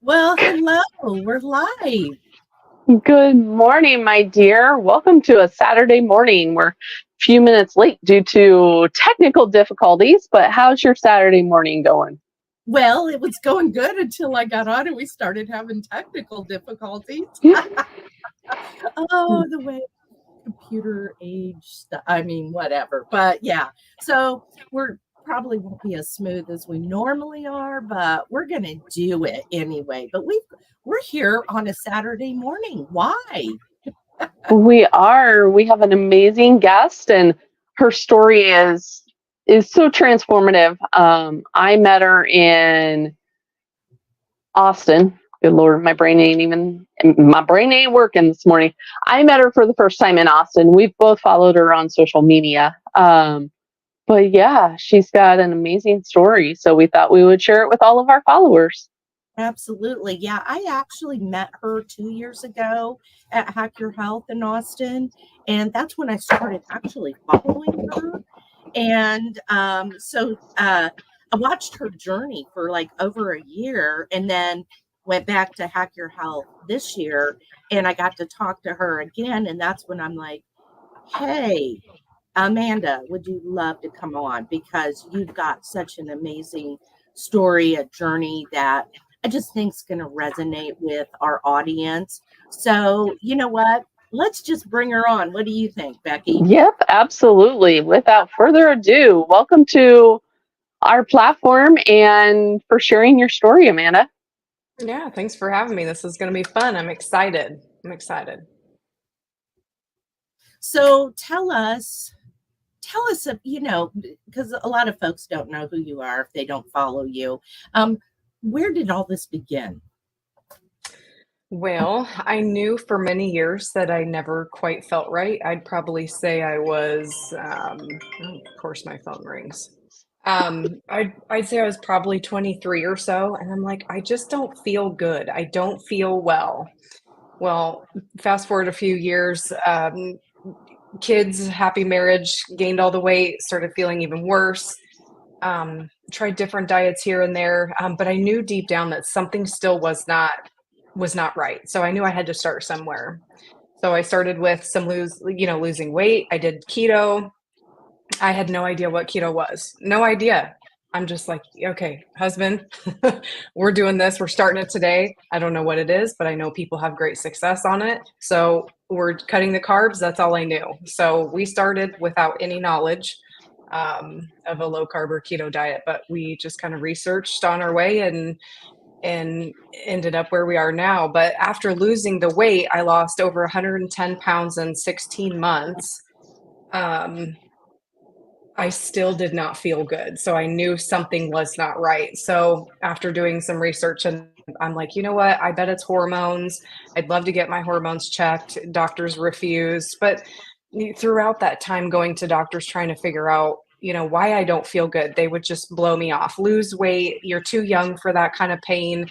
Well, hello. We're live. Good morning, my dear. Welcome to a Saturday morning. We're a few minutes late due to technical difficulties, but how's your Saturday morning going? Well, it was going good until I got on and we started having technical difficulties. Oh, the way computer age stuff. I mean, whatever. But yeah, so we're probably won't be as smooth as we normally are, but we're gonna do it anyway. But we're here on a Saturday morning. Why? We have an amazing guest, and her story is so transformative. I met her in Austin. Good Lord, my brain ain't working this morning. I met her for the first time in Austin. We've both followed her on social media. But yeah, she's got an amazing story. So we thought we would share it with all of our followers. Absolutely. Yeah, I actually met her 2 years ago at Hack Your Health in Austin. And that's when I started actually following her. And I watched her journey for like over a year and then went back to Hack Your Health this year. And I got to talk to her again. And that's when I'm like, hey, Amanda, would you love to come on? Because you've got such an amazing story, a journey that I just think is going to resonate with our audience. So, you know what? Let's just bring her on. What do you think, Becky? Yep, absolutely. Without further ado, welcome to our platform and for sharing your story, Amanda. Yeah, thanks for having me. This is going to be fun. I'm excited. I'm excited. So, tell us, because a lot of folks don't know who you are if they don't follow you. Um, where did all this begin? Well, I knew for many years that I never quite felt right. I'd probably say I was, of course, my phone rings. I'd say I was probably 23 or so, and I'm like, I just don't feel good. I don't feel well. Well, fast forward a few years, kids, happy marriage, gained all the weight, started feeling even worse. Tried different diets here and there, but I knew deep down that something still was not right. So I knew I had to start somewhere. So I started with losing weight. I did keto. I had no idea what keto was. No idea. I'm just like, okay, husband, we're doing this. We're starting it today. I don't know what it is, but I know people have great success on it. So we're cutting the carbs. That's all I knew. So we started without any knowledge of a low carb or keto diet, but we just kind of researched on our way and ended up where we are now. But after losing the weight, I lost over 110 pounds in 16 months. Um, I still did not feel good. So I knew something was not right. So after doing some research, and I'm like, you know what? I bet it's hormones. I'd love to get my hormones checked. Doctors refused. But throughout that time, going to doctors trying to figure out, why I don't feel good, they would just blow me off. Lose weight. You're too young for that kind of pain.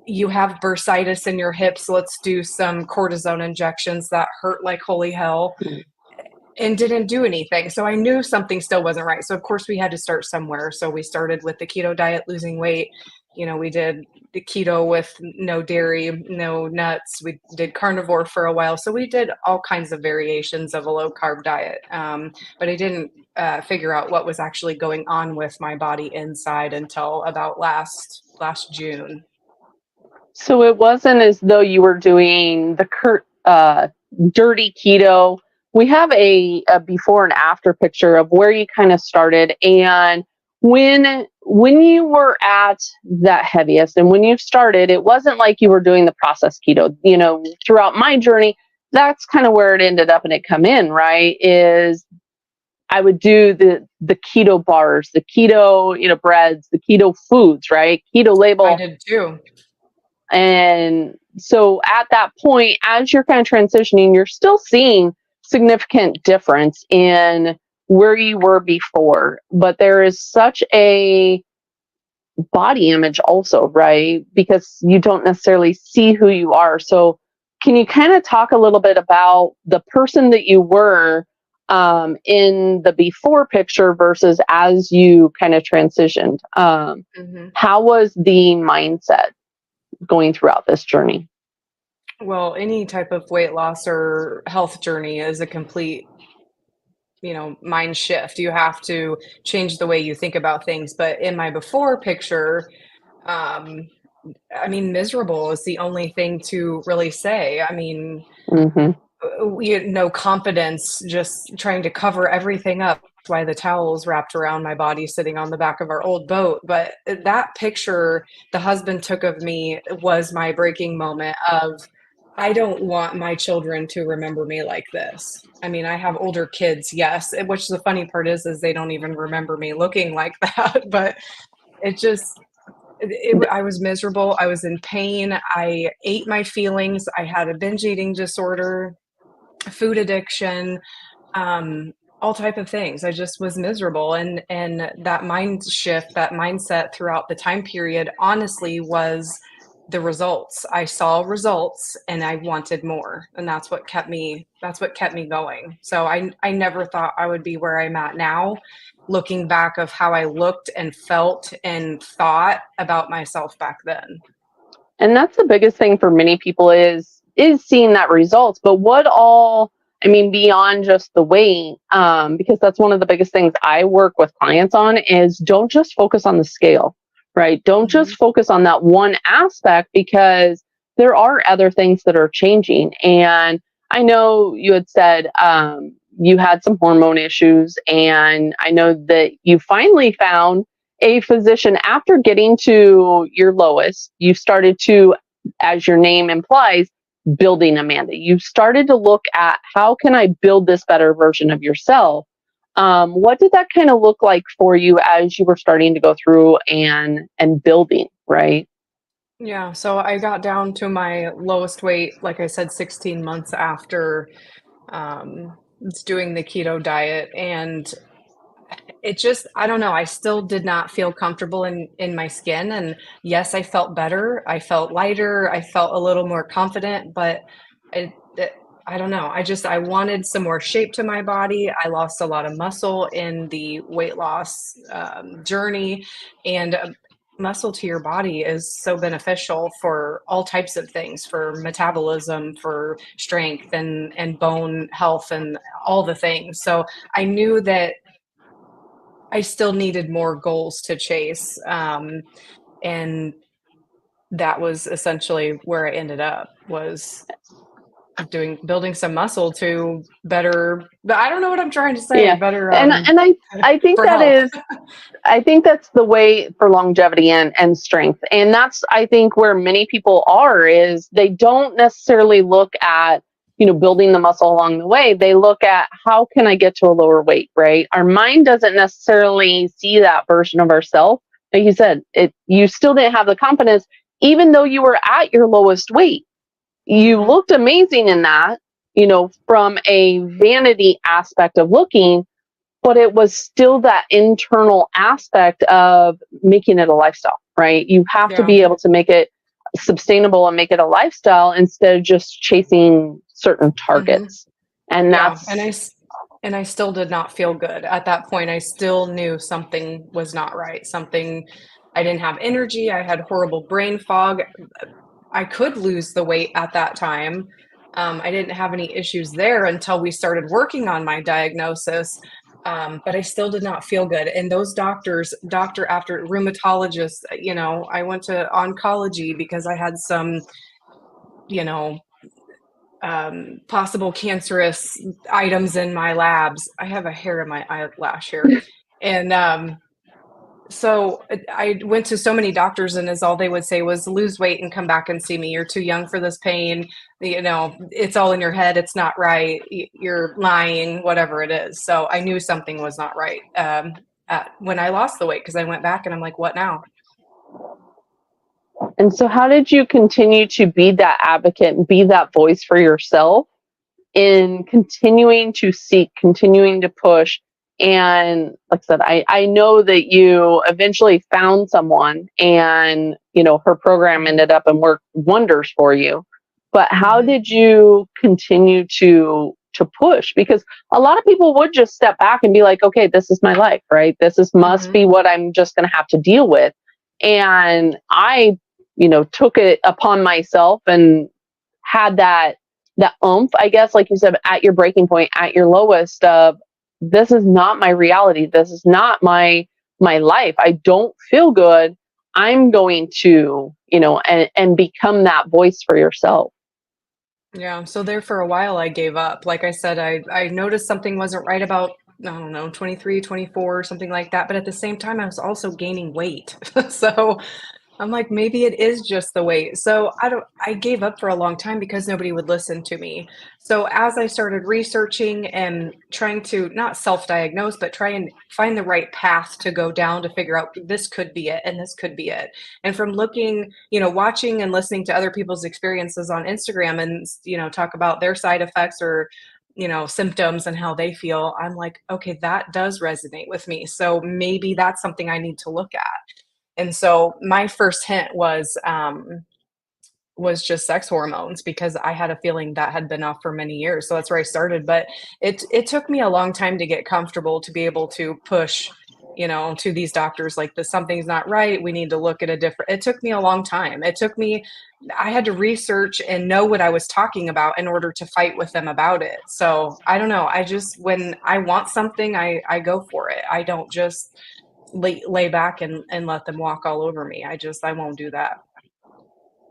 You have bursitis in your hips. Let's do some cortisone injections that hurt like holy hell, and didn't do anything. So I knew something still wasn't right. So of course we had to start somewhere. So we started with the keto diet, losing weight. We did the keto with no dairy, no nuts. We did carnivore for a while. So we did all kinds of variations of a low carb diet. But I didn't figure out what was actually going on with my body inside until about last June. So it wasn't as though you were doing the dirty keto. We have a before and after picture of where you kind of started, and when you were at that heaviest and when you started, it wasn't like you were doing the processed keto. Throughout my journey, that's kind of where it ended up and it come in, right? Is I would do the keto bars, the keto, breads, the keto foods, right? Keto I label. did too. And so at that point, as you're kind of transitioning, you're still seeing significant difference in where you were before. But there is such a body image also, right? Because you don't necessarily see who you are. So can you kind of talk a little bit about the person that you were in the before picture versus as you kind of transitioned? Mhm. How was the mindset? going throughout this journey? Well, any type of weight loss or health journey is a complete, mind shift. You have to change the way you think about things. But in my before picture, um, miserable is the only thing to really say. Mm-hmm. We had no confidence, just trying to cover everything up. That's why the towels wrapped around my body sitting on the back of our old boat. But that picture the husband took of me was my breaking moment of, I don't want my children to remember me like this. I have older kids, yes, which the funny part is they don't even remember me looking like that. But it just, I was miserable. I was in pain. I ate my feelings. I had a binge eating disorder, food addiction, all type of things. I just was miserable, and that mind shift, that mindset throughout the time period, honestly, was the results. I saw results, and I wanted more, and that's what kept me going. So I never thought I would be where I'm at now, looking back of how I looked and felt and thought about myself back then. And that's the biggest thing for many people is seeing that results. But what all, beyond just the weight, because that's one of the biggest things I work with clients on is don't just focus on the scale, right? Don't just focus on that one aspect, because there are other things that are changing. And I know you had said you had some hormone issues, and I know that you finally found a physician after getting to your lowest. You started to, as your name implies, building Amanda. You started to look at, how can I build this better version of yourself? What did that kind of look like for you as you were starting to go through and building, right? Yeah, so I got down to my lowest weight, like I said, 16 months after doing the keto diet. And it just, I don't know, I still did not feel comfortable in my skin. And yes, I felt better. I felt lighter. I felt a little more confident, but I don't know. I wanted some more shape to my body. I lost a lot of muscle in the weight loss journey, and muscle to your body is so beneficial for all types of things, for metabolism, for strength and bone health and all the things. So I knew that I still needed more goals to chase. And that was essentially where I ended up, was building some muscle to better, but I don't know what I'm trying to say, Yeah. better And I think for that health. is, I think that's the way for longevity and strength. And that's, I think, where many people are, is they don't necessarily look at, building the muscle along the way. They look at, how can I get to a lower weight, right? Our mind doesn't necessarily see that version of ourselves. Like you said, you still didn't have the confidence, even though you were at your lowest weight. You looked amazing in that, from a vanity aspect of looking, but it was still that internal aspect of making it a lifestyle, right? You have to Yeah. be able to make it sustainable and make it a lifestyle instead of just chasing certain targets. And Yeah, that's, and I still did not feel good at that point. I still knew something was not right. Something, I didn't have energy. I had horrible brain fog. I could lose the weight at that time. I didn't have any issues there until we started working on my diagnosis. But I still did not feel good. And those doctor after rheumatologist, I went to oncology because I had some, you know, possible cancerous items in my labs. I have a hair in my eyelash here. And so I went to so many doctors, and all they would say was, lose weight and come back and see me. You're too young for this pain. It's all in your head. It's not right. You're lying, whatever it is. So I knew something was not right when I lost the weight, because I went back and I'm like, what now? and so how did you continue to be that advocate and be that voice for yourself in continuing to seek, continuing to push? And like I said, I know that you eventually found someone, and her program ended up and worked wonders for you. But how did you continue to push? Because a lot of people would just step back and be like, okay, this is my life, right? Must be what I'm just going to have to deal with. And I took it upon myself and had that oomph, I guess, like you said, at your breaking point, at your lowest of, this is not my reality. This is not my life. I don't feel good. I'm going to, and become that voice for yourself. Yeah, so there for a while I gave up. Like I said, I noticed something wasn't right about, I don't know, 23, 24, something like that. But at the same time, I was also gaining weight. So I'm like, maybe it is just the weight. So I gave up for a long time because nobody would listen to me. So as I started researching and trying to not self-diagnose, but try and find the right path to go down to figure out this could be it and this could be it. And from looking, watching and listening to other people's experiences on Instagram and, talk about their side effects or symptoms and how they feel, I'm like, okay, that does resonate with me. So maybe that's something I need to look at. And so my first hint was just sex hormones because I had a feeling that had been off for many years. So that's where I started. But it took me a long time to get comfortable to be able to push, to these doctors like this, something's not right. We need to look at it took me a long time. I had to research and know what I was talking about in order to fight with them about it. So I don't know. When I want something, I go for it. I don't just lay back and let them walk all over me. I won't do that.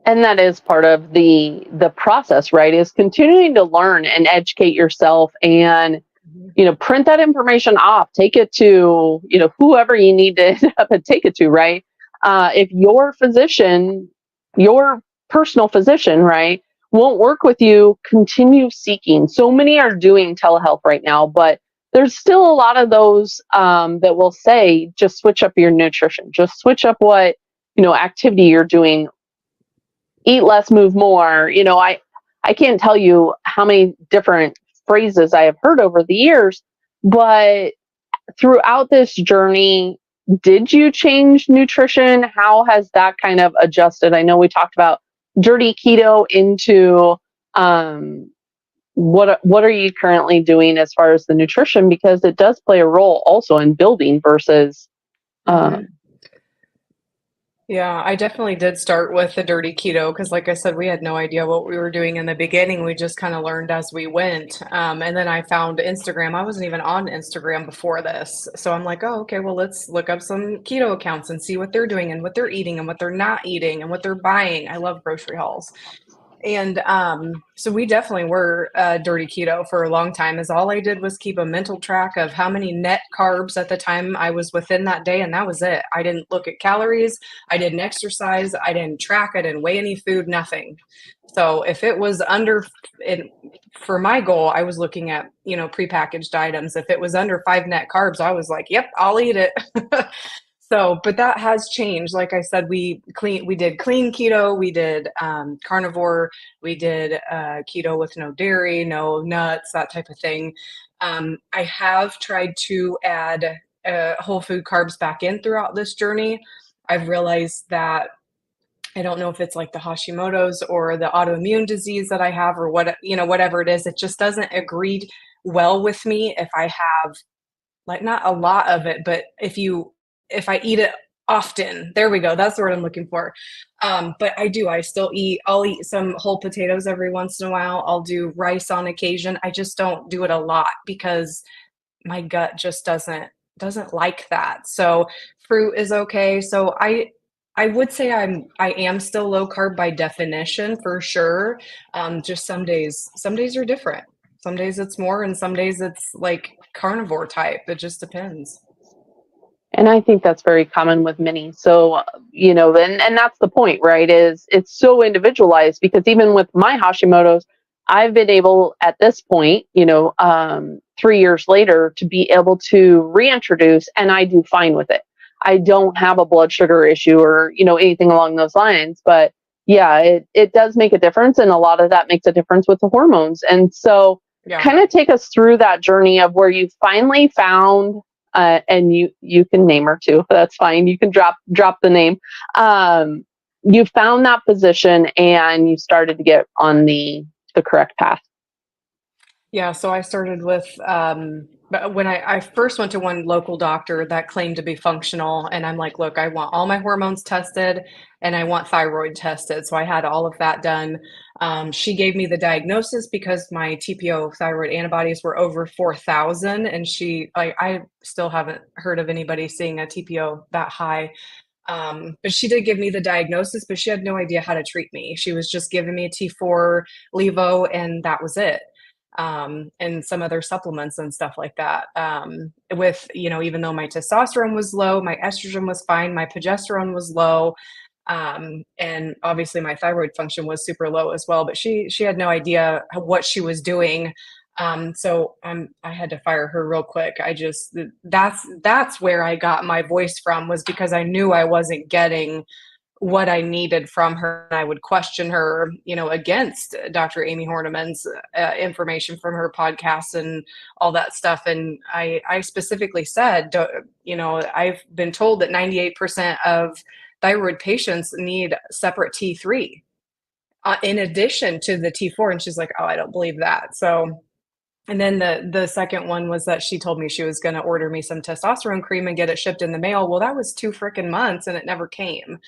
And that is part of the process, right? Is continuing to learn and educate yourself and, print that information off, take it to, whoever you need to take it to, right? If your physician, your personal physician, right, won't work with you, continue seeking. So many are doing telehealth right now, but there's still a lot of those that will say, just switch up your nutrition, just switch up what, activity you're doing, eat less, move more. I can't tell you how many different phrases I have heard over the years, but throughout this journey, did you change nutrition? How has that kind of adjusted? I know we talked about dirty keto into what are you currently doing as far as the nutrition, because it does play a role also in building versus Yeah, I definitely did start with the dirty keto because, like I said, we had no idea what we were doing in the beginning. We just kind of learned as we went. And then I found Instagram. I wasn't even on Instagram before this. So I'm like, oh, okay, well, let's look up some keto accounts and see what they're doing and what they're eating and what they're not eating and what they're buying. I love grocery hauls. And so we definitely were dirty keto for a long time. As all I did was keep a mental track of how many net carbs at the time I was within that day, and that was it. I didn't look at calories. I didn't exercise. I didn't track. I didn't weigh any food. Nothing. So if it was for my goal, I was looking at prepackaged items. If it was under 5 net carbs, I was like, yep, I'll eat it. So, but that has changed. Like I said, we did clean keto, we did carnivore, we did keto with no dairy, no nuts, that type of thing. I have tried to add whole food carbs back in throughout this journey. I've realized that I don't know if it's like the Hashimoto's or the autoimmune disease that I have or whatever it is, it just doesn't agree well with me if I have like not a lot of it, but if I eat it often, there we go. That's the word I'm looking for. But I'll eat some whole potatoes every once in a while. I'll do rice on occasion. I just don't do it a lot because my gut just doesn't like that. So fruit is okay. So I would say I am still low carb by definition for sure. Just some days are different. Some days it's more and some days it's like carnivore type. It just depends. And I think that's very common with many. So, and that's the point, right? Is it's so individualized because even with my Hashimoto's, I've been able at this point, 3 years later, to be able to reintroduce, and I do fine with it. I don't have a blood sugar issue or, anything along those lines. But yeah, it does make a difference. And a lot of that makes a difference with the hormones. And so, kind of take us through that journey of where you finally found and you can name her too. That's fine. You can drop the name. You found that position and you started to get on the correct path. Yeah, so I started with but when I first went to one local doctor that claimed to be functional, and I'm like, look, I want all my hormones tested and I want thyroid tested. So I had all of that done. She gave me the diagnosis because my TPO thyroid antibodies were over 4,000, and I still haven't heard of anybody seeing a TPO that high. But she did give me the diagnosis, but she had no idea how to treat me. She was just giving me a T4 Levo, and that was it. And some other supplements and stuff like that. With, even though my testosterone was low, my estrogen was fine, my progesterone was low. And obviously my thyroid function was super low as well, but she had no idea what she was doing. I had to fire her real quick. That's where I got my voice from, was because I knew I wasn't getting what I needed from her. I would question her, against Dr. Amy Horniman's information from her podcast and all that stuff. And I specifically said, I've been told that 98% of thyroid patients need separate T3 in addition to the T4. And she's like, oh, I don't believe that. So, and then the second one was that she told me she was going to order me some testosterone cream and get it shipped in the mail. Well, that was 2 freaking months and it never came.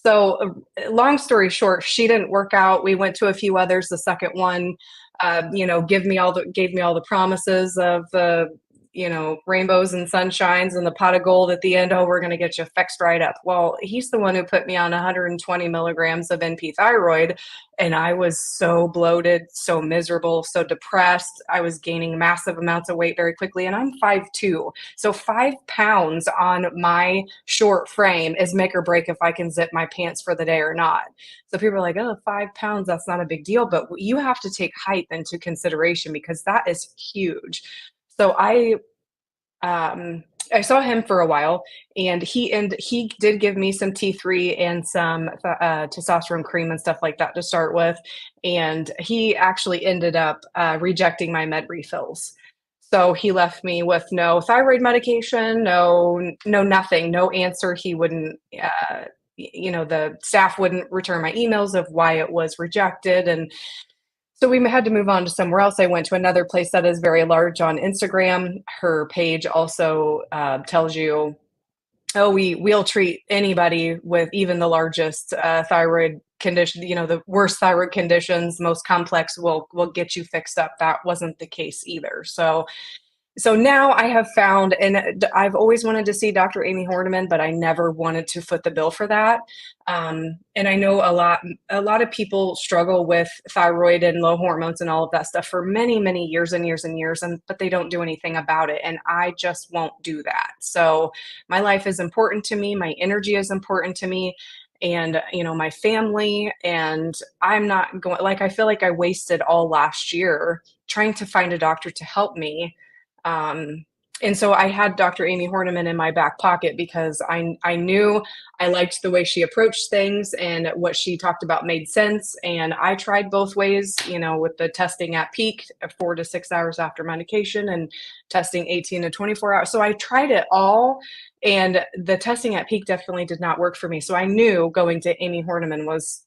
So long story short, she didn't work out. We went to a few others. The second one, gave me all the promises of the, rainbows and sunshines and the pot of gold at the end. Oh, we're going to get you fixed right up. Well, he's the one who put me on 120 milligrams of NP thyroid. And I was so bloated, so miserable, so depressed. I was gaining massive amounts of weight very quickly. And I'm 5'2". So 5 pounds on my short frame is make or break if I can zip my pants for the day or not. So people are like, oh, 5 pounds, that's not a big deal. But you have to take height into consideration, because that is huge. So I saw him for a while, and he did give me some T3 and some testosterone cream and stuff like that to start with. And he actually ended up rejecting my med refills. So he left me with no thyroid medication, no nothing, no answer. He wouldn't, the staff wouldn't return my emails of why it was rejected. And so we had to move on to somewhere else. I went to another place that is very large on Instagram. Her page also tells you, oh, we'll treat anybody with even the largest thyroid condition, the worst thyroid conditions, most complex, will get you fixed up. That wasn't the case either. So now I have found, and I've always wanted to see Dr. Amy Horniman, but I never wanted to foot the bill for that. And I know a lot of people struggle with thyroid and low hormones and all of that stuff for many, many years and years and years, but they don't do anything about it. And I just won't do that. So my life is important to me. My energy is important to me. And, my family, and I'm not going, I feel like I wasted all last year trying to find a doctor to help me. And so I had Dr. Amy Horniman in my back pocket because I knew I liked the way she approached things, and what she talked about made sense. And I tried both ways, with the testing at peak 4 to 6 hours after medication, and testing 18 to 24 hours. So I tried it all, and the testing at peak definitely did not work for me. So I knew going to Amy Horniman was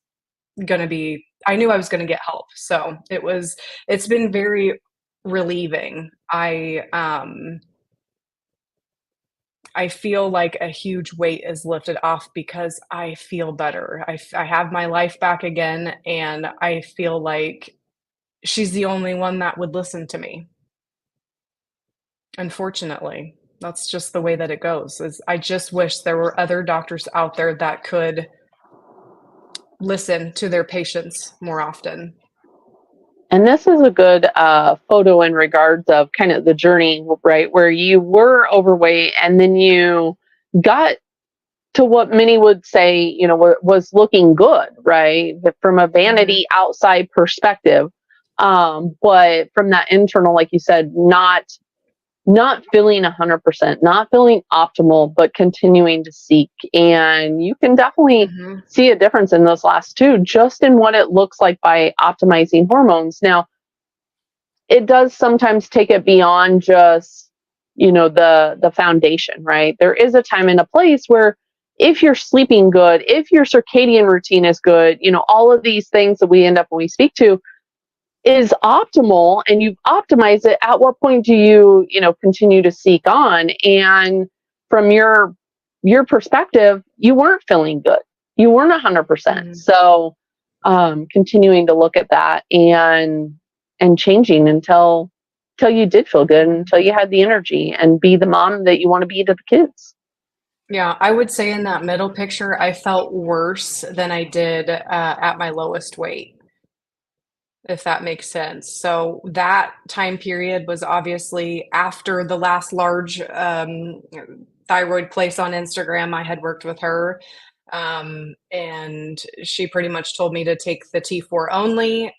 I knew I was going to get help. So it's been very relieving. I feel like a huge weight is lifted off because I feel better. I have my life back again, and I feel like she's the only one that would listen to me. Unfortunately, that's just the way that it goes. I just wish there were other doctors out there that could listen to their patients more often. And this is a good photo in regards of kind of the journey, right? Where you were overweight and then you got to what many would say, was looking good, right? From a vanity outside perspective. But from that internal, like you said, not feeling 100%, not feeling optimal, but continuing to seek. And you can definitely see a difference in those last two, just in what it looks like by optimizing hormones. Now, it does sometimes take it beyond just, the foundation, right? There is a time and a place where if you're sleeping good, if your circadian routine is good, all of these things that we end up when we speak to, is optimal and you've optimized it, at what point do you, continue to seek on? And from your perspective, you weren't feeling good. You weren't 100%. Mhm. So continuing to look at that and changing until you did feel good, until you had the energy and be the mom that you want to be to the kids. Yeah, I would say in that middle picture, I felt worse than I did at my lowest weight, if that makes sense. So that time period was obviously after the last large thyroid place on Instagram. I had worked with her, and she pretty much told me to take the T4 only,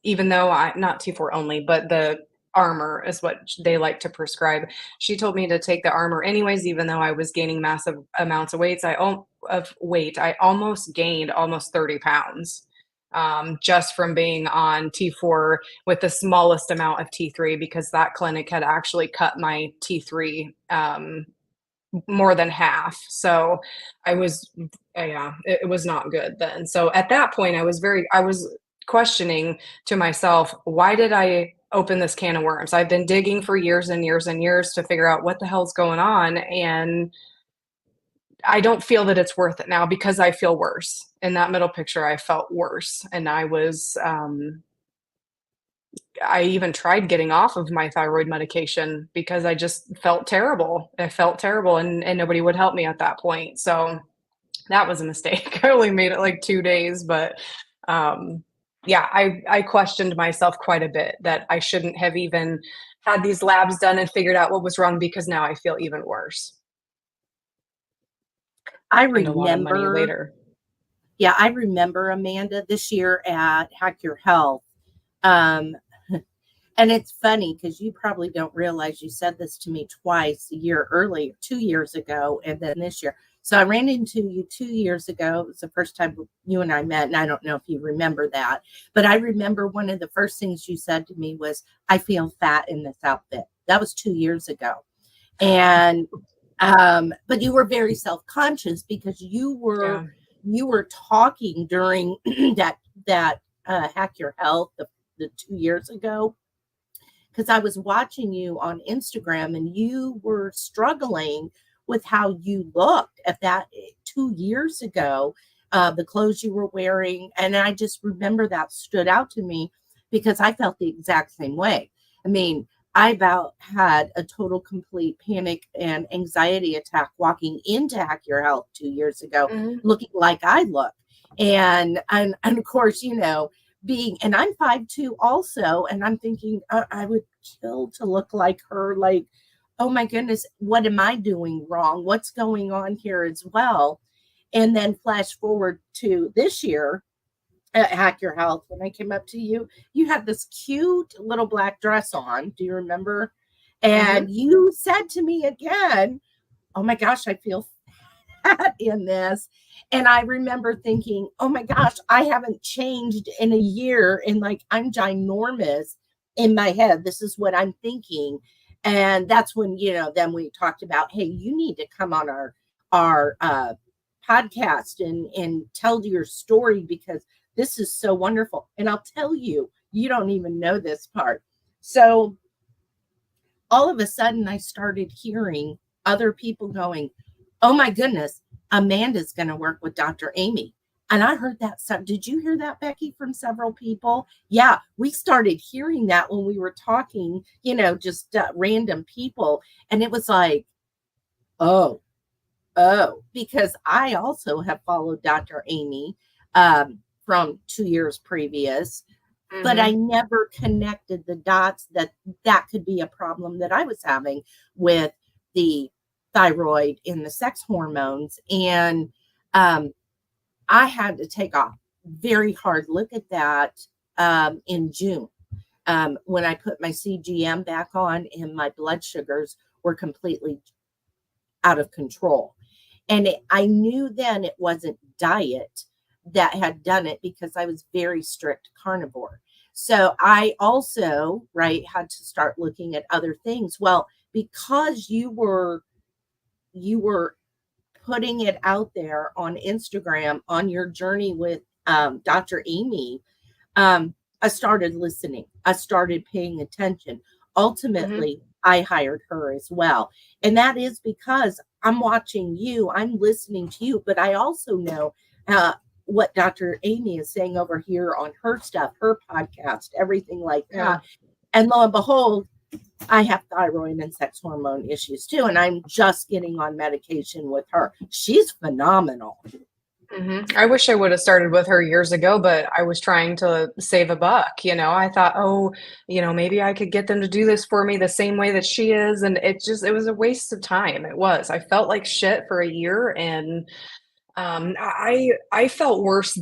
even though not T4 only, but the Armor is what they like to prescribe. She told me to take the Armor anyways, even though I was gaining massive amounts of weight. I almost gained almost 30 pounds, just from being on T4 with the smallest amount of T3, because that clinic had actually cut my T3 more than half. So I was, yeah, it was not good then. So at that point, I was questioning to myself, why did I open this can of worms? I've been digging for years and years and years to figure out what the hell's going on. And I don't feel that it's worth it now because I feel worse. In that middle picture, I felt worse. And I even tried getting off of my thyroid medication because I just felt terrible. I felt terrible, and nobody would help me at that point. So that was a mistake. I only made it like 2 days, but yeah, I questioned myself quite a bit that I shouldn't have even had these labs done and figured out what was wrong, because now I feel even worse I and a lot of money remember, later. yeah, I remember, Amanda, this year at Hack Your Health. Um, and it's funny because you probably don't realize you said this to me twice a year earlier, 2 years ago, and then this year. So I ran into you 2 years ago. It was the first time you and I met, and I don't know if you remember that, but I remember one of the first things you said to me was, "I feel fat in this outfit." That was 2 years ago, and but you were very self-conscious because Yeah. you were talking during that Hack Your Health the 2 years ago, because I was watching you on Instagram and you were struggling with how you looked at that 2 years ago, the clothes you were wearing. And I just remember that stood out to me because I felt the exact same way. I mean, I about had a total complete panic and anxiety attack walking into Hack Your Health 2 years ago, Mhm. looking like I look. And of course, being, and I'm 5'2" also, and I'm thinking I would kill to look like her. Like, oh my goodness, what am I doing wrong? What's going on here as well? And then flash forward to this year at Hack Your Health, when I came up to you, you had this cute little black dress on. Do you remember? Mhm. And you said to me again, "Oh my gosh, I feel fat in this." And I remember thinking, "Oh my gosh, I haven't changed in a year." And like, I'm ginormous in my head. This is what I'm thinking. And that's when, then we talked about, hey, you need to come on our podcast and tell your story because this is so wonderful. And I'll tell you, you don't even know this part. So all of a sudden I started hearing other people going, "Oh my goodness, Amanda's going to work with Dr. Amy." And I heard that. So did you hear that, Becky, from several people? Yeah, we started hearing that when we were talking, just random people. And it was like, oh, because I also have followed Dr. Amy from 2 years previous, but I Mhm. never connected the dots that that could be a problem that I was having with the thyroid and the sex hormones. And I had to take a very hard look at that in June, when I put my CGM back on and my blood sugars were completely out of control. And I knew then it wasn't diet that had done it because I was very strict carnivore. So I also, right, had to start looking at other things. Well, because you were putting it out there on Instagram on your journey with Dr. Amy, I started listening. I started paying attention. Ultimately, I hired her as well. And that is because I'm watching you, I'm listening to you, but I also know what Dr. Amy is saying over here on her stuff, her podcast, everything like that. And lo and behold, I have thyroid and sex hormone issues too. And I'm just getting on medication with her. She's phenomenal. I wish I would have started with her years ago, but I was trying to save a buck. I thought, oh, maybe I could get them to do this for me the same way that she is. And it was a waste of time. It was. I felt like shit for a year, and I felt worse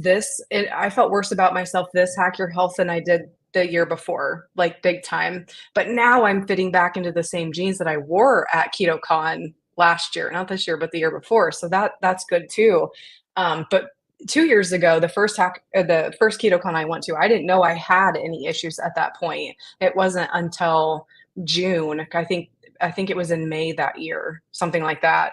I felt worse about myself this Hack Your Health than I did the year before, like big time. But now I'm fitting back into the same jeans that I wore at KetoCon last year, not this year, but the year before. So that's good too. But 2 years ago, the first KetoCon I went to, I didn't know I had any issues at that point. It wasn't until June. I think it was in May that year, something like that,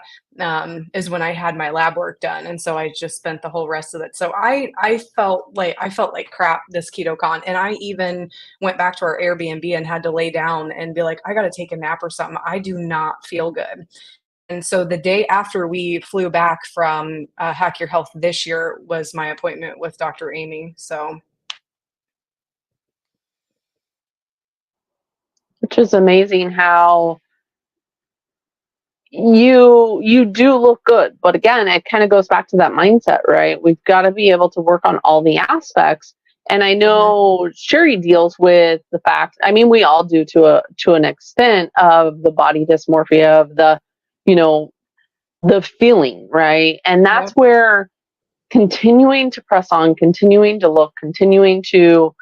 is when I had my lab work done. And so I just spent the whole rest of it. So I felt like crap this KetoCon. And I even went back to our Airbnb and had to lay down and be like, I got to take a nap or something. I do not feel good. And so the day after we flew back from Hack Your Health this year was my appointment with Dr. Amy. So, which is amazing how you do look good, but again, it kind of goes back to that mindset, right? We've got to be able to work on all the aspects. And I know Sherry deals with the fact, I mean, we all do to an extent, of the body dysmorphia, of the the feeling, right? And that's where continuing to press on, continuing to look, continuing to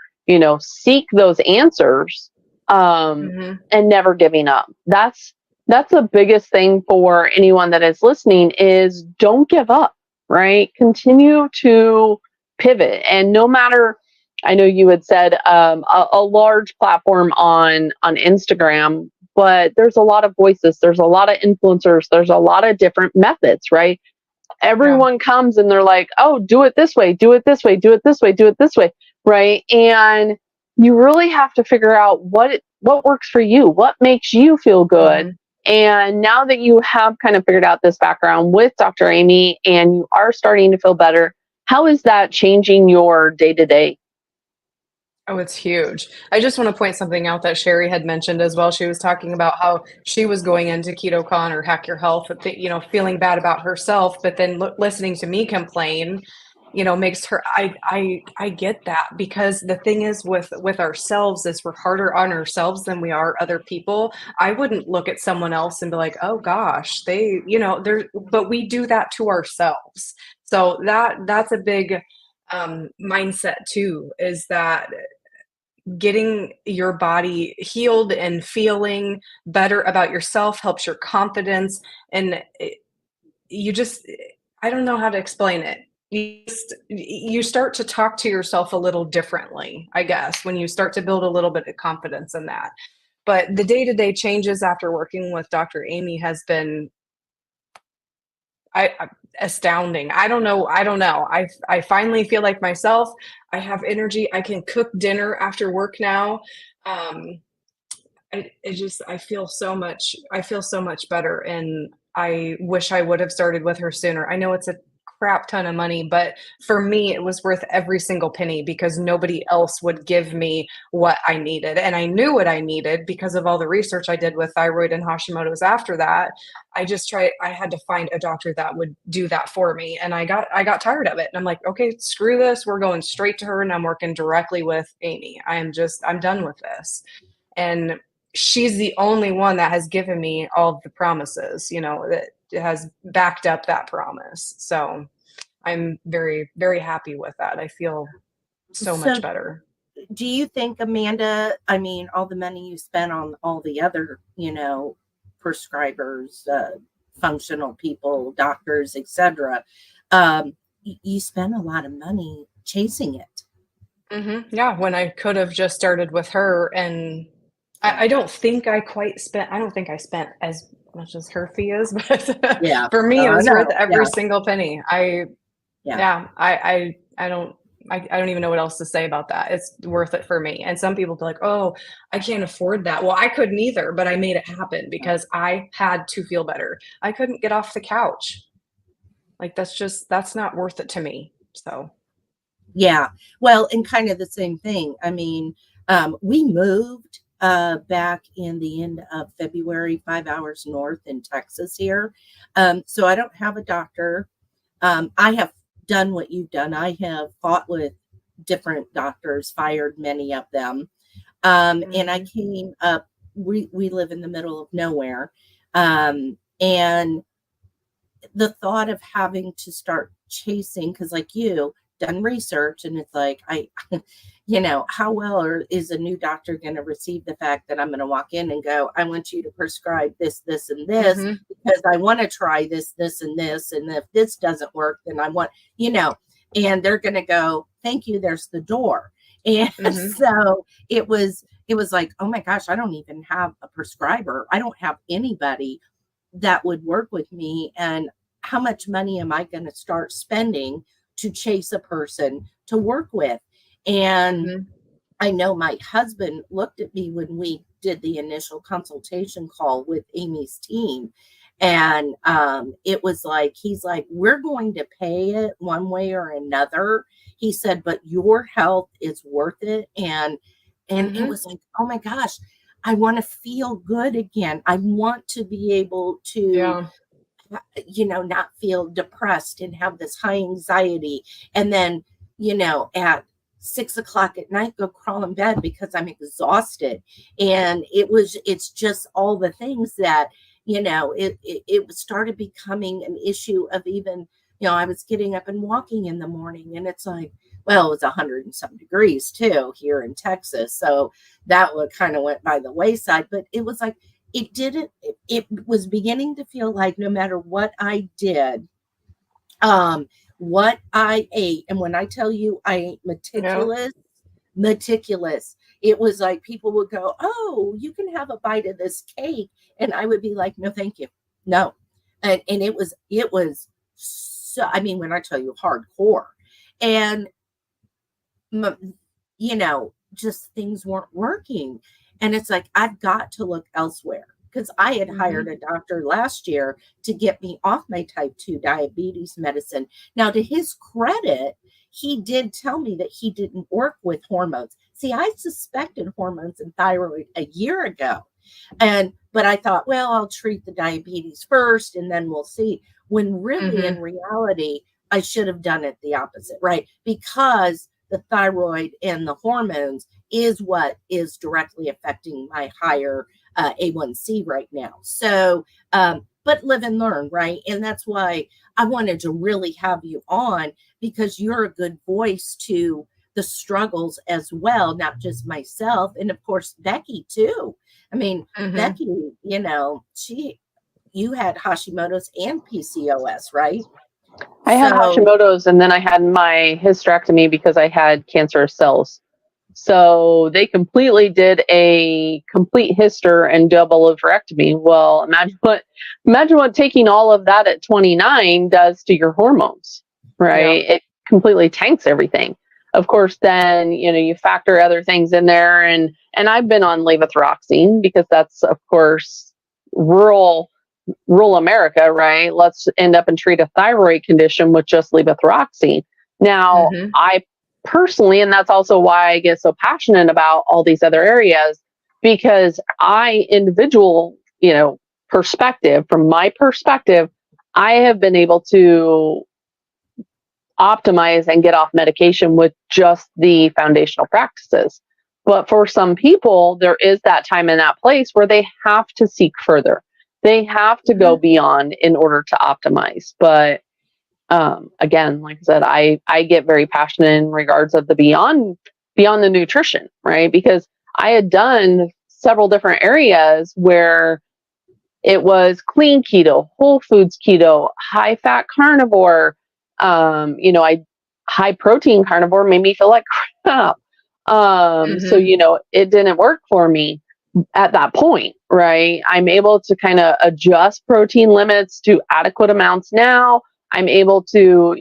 seek those answers, and never giving up. That's the biggest thing for anyone that is listening, is don't give up, right? Continue to pivot. And no matter, I know you had said a large platform on Instagram, but there's a lot of voices, there's a lot of influencers, there's a lot of different methods, right? Everyone comes and they're like, oh, do it this way, do it this way, do it this way, do it this way, right? And you really have to figure out what works for you, what makes you feel good. And now that you have kind of figured out this background with Dr. Amy and you are starting to feel better, how is that changing your day-to-day? Oh, it's huge. I just want to point something out that Sherry had mentioned as well. She was talking about how she was going into KetoCon or Hack Your Health, feeling bad about herself, but then listening to me complain, makes her, I get that, because the thing is with ourselves is we're harder on ourselves than we are other people. I wouldn't look at someone else and be like, oh gosh, they, but we do that to ourselves. So that's a big mindset too, is that getting your body healed and feeling better about yourself helps your confidence. And I don't know how to explain it. You start to talk to yourself a little differently, I guess, when you start to build a little bit of confidence in that. But the day-to-day changes after working with Dr. Amy has been astounding. I don't know. I finally feel like myself. I have energy. I can cook dinner after work now. I feel so much better, and I wish I would have started with her sooner. I know it's a crap ton of money, but for me, it was worth every single penny, because nobody else would give me what I needed. And I knew what I needed because of all the research I did with thyroid and Hashimoto's after that. I had to find a doctor that would do that for me. And I got tired of it. And I'm like, okay, screw this. We're going straight to her, and I'm working directly with Amy. I'm done with this. And she's the only one that has given me all of the promises, that has backed up that promise. So I'm very, very happy with that. I feel so much better. Do you think, Amanda, I mean, all the money you spent on all the other, prescribers, functional people, doctors, etc., you spent a lot of money chasing it. Yeah, when I could have just started with her. And I don't think I spent as much as her fee is, but for me, it was worth every single penny. I don't I don't even know what else to say about that. It's worth it for me. And some people be like, oh, I can't afford that. Well, I couldn't either, but I made it happen because I had to feel better. I couldn't get off the couch. Like that's not worth it to me. So Yeah. Well, and kind of the same thing. I mean, we moved back in the end of February, 5 hours north in Texas here. So I don't have a doctor. I have done what you've done. I have fought with different doctors, fired many of them. And I came up, we live in the middle of nowhere. And the thought of having to start chasing, because like you done research and it's like, how well is a new doctor going to receive the fact that I'm going to walk in and go, I want you to prescribe this, this, and this, because I want to try this, this, and this. And if this doesn't work, then I want, and they're going to go, thank you, there's the door. And so it was like, oh my gosh, I don't even have a prescriber. I don't have anybody that would work with me. And how much money am I going to start spending to chase a person to work with? And I know my husband looked at me when we did the initial consultation call with Amy's team. And it was like, he's like, we're going to pay it one way or another. He said, but your health is worth it. And it was like, oh my gosh, I want to feel good again. I want to be able to, not feel depressed and have this high anxiety. And then, at 6:00 at night, go crawl in bed because I'm exhausted. And it's just all the things that, it started becoming an issue of even, I was getting up and walking in the morning, and it's like, well, it was 100 and some degrees too here in Texas. So that kind of went by the wayside, but it was like, it was beginning to feel like no matter what I did, what I ate, and when I tell you I ate meticulous, it was like people would go, oh, you can have a bite of this cake. And I would be like, no, thank you. No. And it was so, I mean, when I tell you hardcore, and, just things weren't working. And it's like, I've got to look elsewhere, because I had hired a doctor last year to get me off my type 2 diabetes medicine. Now, to his credit, he did tell me that he didn't work with hormones. See, I suspected hormones and thyroid a year ago. But I thought, well, I'll treat the diabetes first and then we'll see. When really in reality, I should have done it the opposite, right? Because the thyroid and the hormones is what is directly affecting my higher A1C right now. So, but live and learn, right? And that's why I wanted to really have you on, because you're a good voice to the struggles as well, not just myself. And of course, Becky too. I mean, Becky, you had Hashimoto's and PCOS, right? I had Hashimoto's, and then I had my hysterectomy because I had cancerous cells. So they completely did a complete hyster and double ovarectomy. Well, imagine what taking all of that at 29 does to your hormones, right? Yeah. It completely tanks everything. Of course, then, you factor other things in there. And I've been on levothyroxine because that's, of course, rural America, right? Let's end up and treat a thyroid condition with just levothyroxine. Now, I personally, and that's also why I get so passionate about all these other areas, because from my perspective, I have been able to optimize and get off medication with just the foundational practices. But for some people, there is that time and that place where they have to seek further. They have to go beyond in order to optimize. But again, like I said, I get very passionate in regards of the beyond the nutrition, right? Because I had done several different areas where it was clean keto, whole foods keto, high fat carnivore, high protein carnivore made me feel like crap. So, it didn't work for me at that point, right? I'm able to kind of adjust protein limits to adequate amounts now. I'm able to,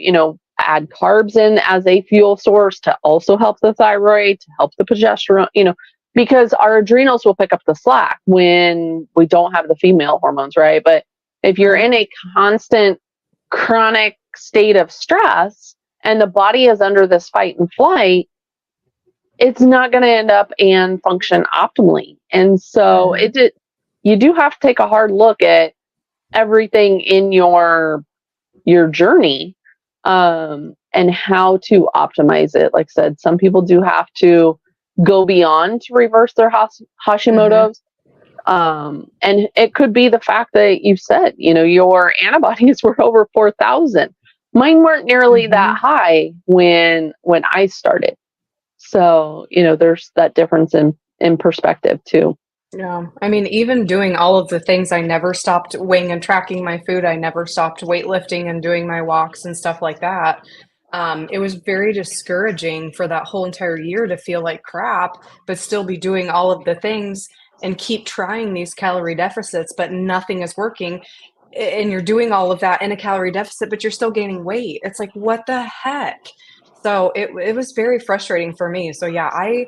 add carbs in as a fuel source to also help the thyroid, to help the progesterone, because our adrenals will pick up the slack when we don't have the female hormones, right? But if you're in a constant chronic state of stress and the body is under this fight and flight, it's not going to end up and function optimally. And so you do have to take a hard look at everything in your journey, and how to optimize it. Like I said, some people do have to go beyond to reverse their Hashimoto's. And it could be the fact that you said, your antibodies were over 4,000. Mine weren't nearly that high when I started. So, there's that difference in perspective too. Yeah. I mean, even doing all of the things, I never stopped weighing and tracking my food. I never stopped weightlifting and doing my walks and stuff like that. It was very discouraging for that whole entire year to feel like crap, but still be doing all of the things and keep trying these calorie deficits, but nothing is working. And you're doing all of that in a calorie deficit, but you're still gaining weight. It's like, what the heck? So it was very frustrating for me. So yeah, I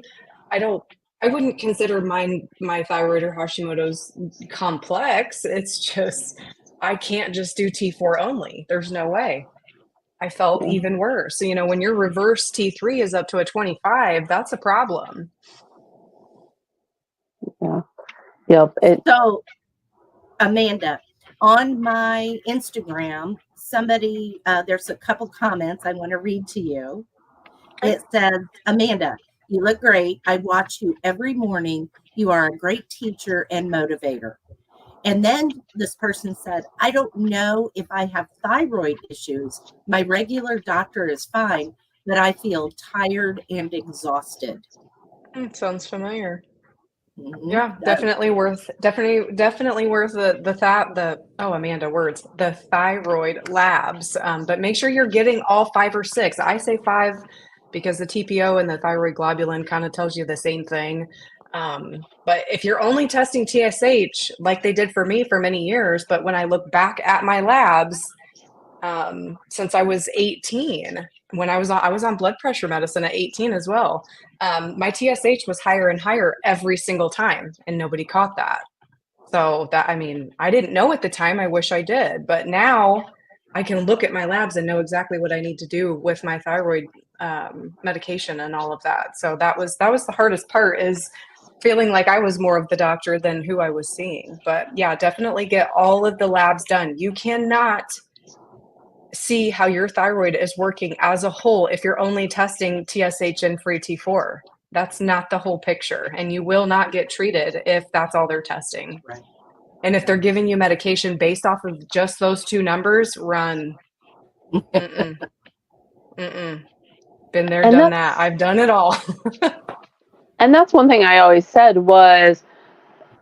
wouldn't consider my thyroid or Hashimoto's complex. It's just I can't just do T4 only. There's no way. I felt even worse. So, when your reverse T3 is up to a 25, that's a problem. Yeah. Yep. So, Amanda, on my Instagram, somebody, there's a couple comments I want to read to you. It says, Amanda, you look great. I watch you every morning. You are a great teacher and motivator. And then this person said, I don't know if I have thyroid issues. My regular doctor is fine, but I feel tired and exhausted. Sounds familiar. Yeah, definitely worth the thyroid labs. But make sure you're getting all 5 or 6. I say 5 because the TPO and the thyroid globulin kind of tells you the same thing. But if you're only testing TSH, like they did for me for many years, but when I look back at my labs, since I was 18, when I was on blood pressure medicine at 18 as well, my TSH was higher and higher every single time, and nobody caught that. So I didn't know at the time. I wish I did, but now I can look at my labs and know exactly what I need to do with my thyroid medication and all of that. So that was the hardest part, is feeling like I was more of the doctor than who I was seeing. But yeah, definitely get all of the labs done. You cannot see how your thyroid is working as a whole if you're only testing TSH and free T4. That's not the whole picture, and you will not get treated if that's all they're testing. Right. And if they're giving you medication based off of just those 2 numbers, run. Been there, done that. I've done it all. And that's one thing I always said was,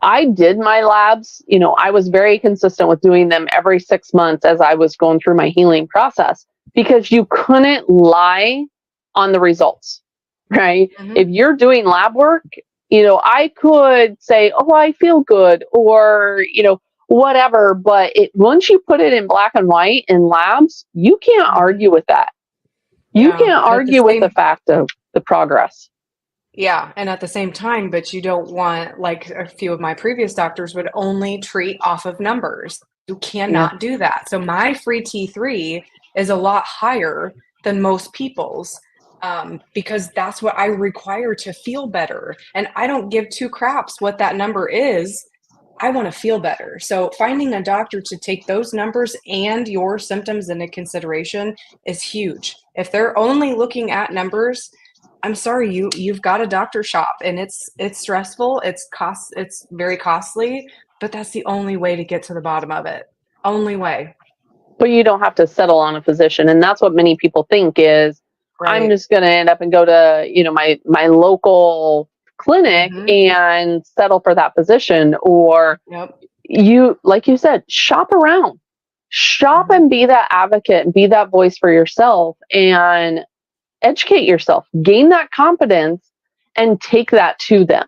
I did my labs, I was very consistent with doing them every 6 months as I was going through my healing process, because you couldn't lie on the results, right? If you're doing lab work, I could say, oh, I feel good, or, whatever. But once you put it in black and white in labs, you can't argue with that. You can't argue with the fact of the progress. Yeah. And at the same time, but you don't want, like a few of my previous doctors would only treat off of numbers. You cannot do that. So my free T3 is a lot higher than most people's, because that's what I require to feel better. And I don't give 2 craps what that number is. I want to feel better. So finding a doctor to take those numbers and your symptoms into consideration is huge. If they're only looking at numbers, I'm sorry, you've got a doctor shop, and it's stressful. It's very costly, but that's the only way to get to the bottom of it. Only way. But you don't have to settle on a physician. And that's what many people think is, right, I'm just going to end up and go to, my local clinic and settle for that physician. Or you, like you said, shop around, and be that advocate and be that voice for yourself, and educate yourself, gain that confidence, and take that to them.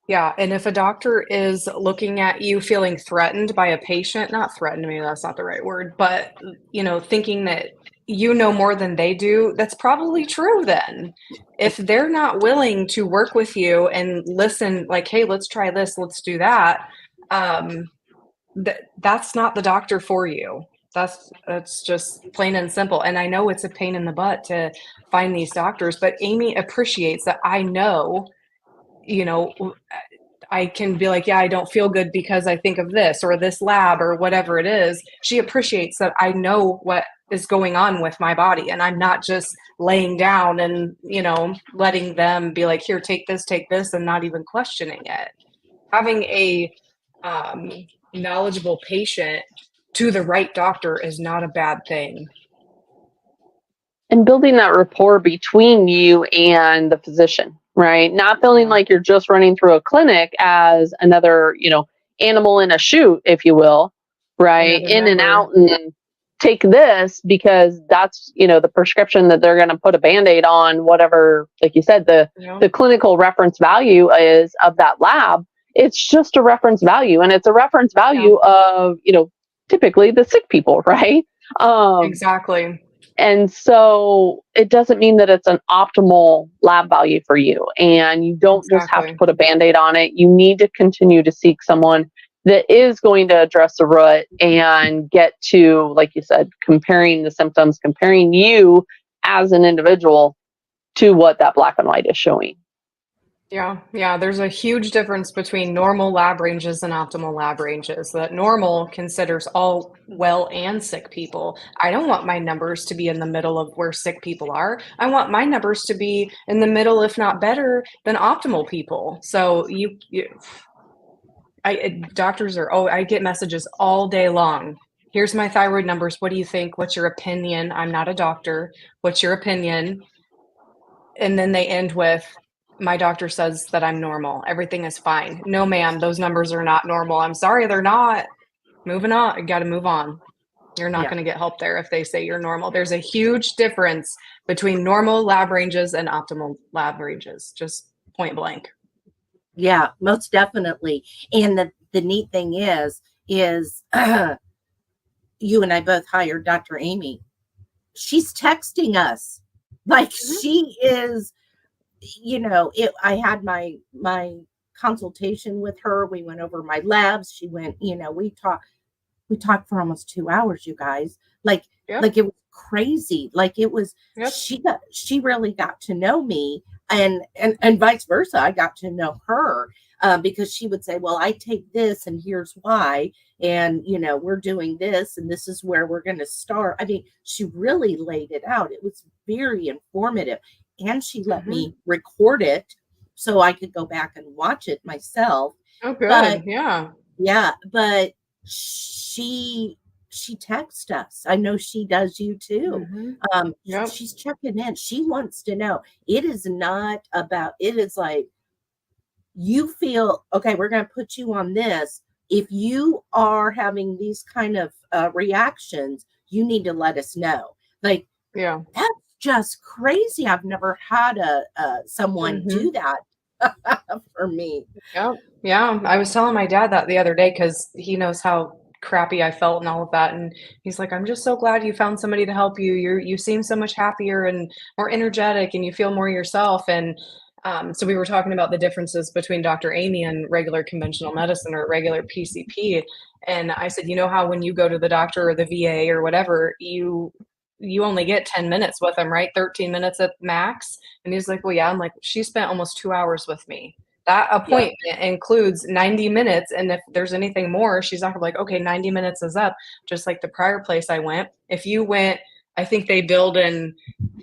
Yeah. And if a doctor is looking at you feeling threatened by a patient, not threatened, maybe that's not the right word, but, thinking that you know more than they do, that's probably true then. If they're not willing to work with you and listen, like, hey, let's try this, let's do that, that's not the doctor for you. That's just plain and simple. And I know it's a pain in the butt to find these doctors, but Amy appreciates that I know, you know, I can be like, yeah, I don't feel good because I think of this or this lab or whatever it is. She appreciates that I know what is going on with my body and I'm not just laying down and, you know, letting them be like, here, take this, and not even questioning it. Having a knowledgeable patient to the right doctor is not a bad thing. And building that rapport between you and the physician, right? Not feeling like you're just running through a clinic as another, you know, animal in a chute, if you will, right? Another In and member. out and take this because that's, you know, the prescription that they're going to put a Band-Aid on whatever, like you said, the clinical reference value is of that lab. It's just a reference value, and it's a reference value of, you know, typically the sick people, right? Exactly. And so it doesn't mean that it's an optimal lab value for you. And you don't just have to put a Band-Aid on it. You need to continue to seek someone that is going to address the root and get to, like you said, comparing the symptoms, comparing you as an individual to what that black and white is showing. Yeah. There's a huge difference between normal lab ranges and optimal lab ranges. That normal considers all well and sick people. I don't want my numbers to be in the middle of where sick people are. I want my numbers to be in the middle, if not better, than optimal people. So doctors are, I get messages all day long. Here's my thyroid numbers. What do you think? What's your opinion? I'm not a doctor. What's your opinion? And then they end with, my doctor says that I'm normal. Everything is fine. No, ma'am, those numbers are not normal. I'm sorry, they're not. Moving on. You got to move on. You're not going to get help there if they say you're normal. There's a huge difference between normal lab ranges and optimal lab ranges, just point blank. Yeah, most definitely. And the neat thing is you and I both hired Dr. Amy. She's texting us. Like she is, you know, I had my consultation with her. We went over my labs. She went, you know, we talked for almost 2 hours, you guys. Like it was crazy. Like it was, she really got to know me and vice versa. I got to know her because she would say, well, I take this and here's why. And, you know, we're doing this and this is where we're going to start. I mean, she really laid it out. It was very informative. And she let me record it so I could go back and watch it myself. Oh, good. Yeah. But she texts us. I know she does you too. She's checking in. She wants to know. It is like you feel, okay, we're going to put you on this. If you are having these kind of reactions, you need to let us know. Like, that's just crazy. I've never had someone do that for me. Yeah. I was telling my dad that the other day because he knows how crappy I felt and all of that. And he's like, I'm just so glad you found somebody to help you. You seem so much happier and more energetic and you feel more yourself. And so we were talking about the differences between Dr. Amy and regular conventional medicine or regular PCP. And I said, you know how when you go to the doctor or the VA or whatever, you only get 10 minutes with them, right? 13 minutes at max. And he's like, well, yeah. I'm like, she spent almost 2 hours with me. That appointment includes 90 minutes. And if there's anything more, she's not gonna be like, okay, 90 minutes is up. Just like the prior place I went. If you went, I think they billed in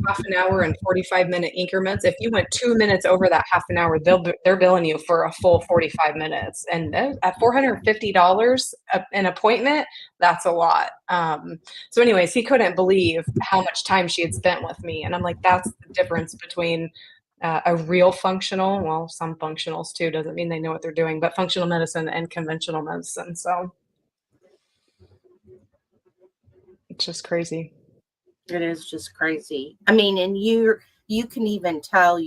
half an hour and 45-minute increments. If you went 2 minutes over that half an hour, they're billing you for a full 45 minutes. And at $450 an appointment, that's a lot. So anyways, he couldn't believe how much time she had spent with me. And I'm like, that's the difference between a real functional, well, some functionals too, doesn't mean they know what they're doing, but functional medicine and conventional medicine. So it's just crazy. It is just crazy. I mean, and you can even tell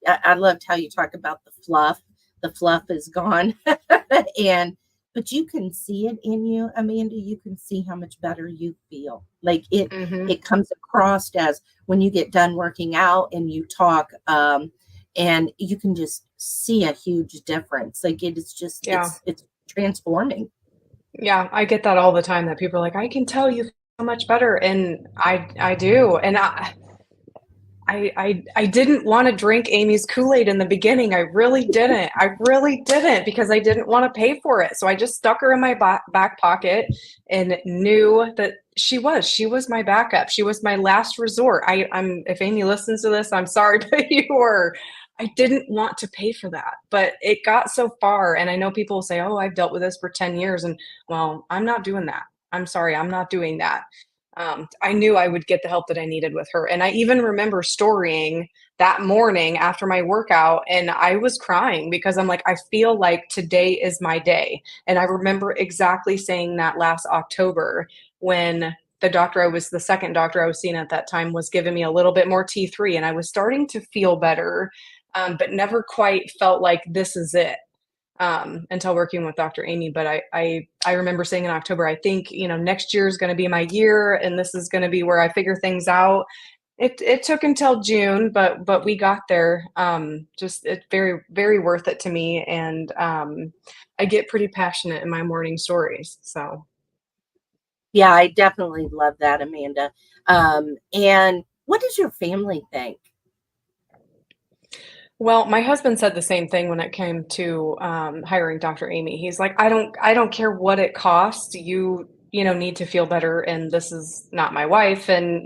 I loved how you talk about the fluff. The fluff is gone. but you can see it in you, Amanda. You can see how much better you feel. Like Mm-hmm. it comes across as when you get done working out and you talk, and you can just see a huge difference. Like it is just, Yeah. it's transforming. Yeah, I get that all the time that people are like, I can tell you feel much better. And I do. And I didn't want to drink Amy's Kool-Aid in the beginning. I really didn't. I really didn't because I didn't want to pay for it. So I just stuck her in my back pocket and knew that she was my backup. She was my last resort. I'm if Amy listens to this, I'm sorry, but you were. I didn't want to pay for that, but it got so far. And I know people will say, "Oh, I've dealt with this for 10 years," and well, I'm not doing that. I'm sorry, I'm not doing that. I knew I would get the help that I needed with her. And I even remember storying that morning after my workout, and I was crying because I'm like, I feel like today is my day. And I remember exactly saying that last October when the second doctor I was seeing at that time was giving me a little bit more T3, and I was starting to feel better, but never quite felt like this is it until working with Dr. Amy. But I remember saying in October, I think, next year is going to be my year and this is going to be where I figure things out. It took until June, but we got there. Just it's very, very worth it to me. And I get pretty passionate in my morning stories. So. Yeah, I definitely love that, Amanda. And what does your family think? Well, my husband said the same thing when it came to hiring Dr. Amy. He's like, I don't care what it costs. You need to feel better, and this is not my wife, and